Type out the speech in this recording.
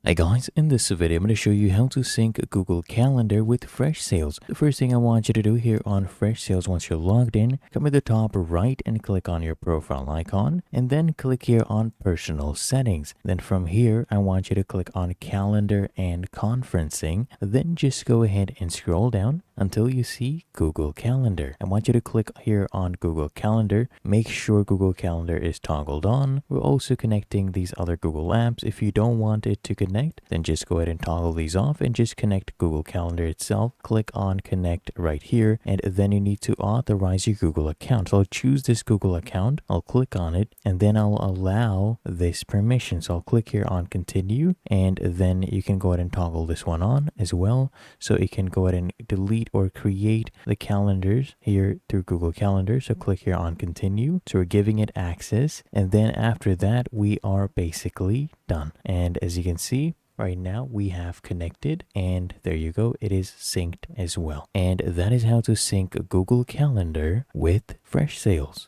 Hey guys, in this video I'm going to show you how to sync Google Calendar with Freshsales. The first thing I want you to do here on Freshsales, once you're logged in, come to the top right and click on your profile icon, and then click here on personal settings. Then from here I want you to click on calendar and conferencing. Then just go ahead and scroll down until you see Google Calendar. I want you to click here on Google Calendar. Make sure Google Calendar is toggled on. We're also connecting these other Google apps. If you don't want it to connect, then just go ahead and toggle these off and just connect Google Calendar itself. Click on connect right here, and then you need to authorize your Google account. So I'll choose this Google account. I'll click on it, and then I'll allow this permission. So I'll click here on continue, and then you can go ahead and toggle this one on as well. So you can go ahead and delete or create the calendars here through Google Calendar. So click here on continue. So we're giving it access, and then after that we are basically done. And as you can see right now, we have connected, and there you go, it is synced as well. And that is how to sync Google Calendar with Freshsales.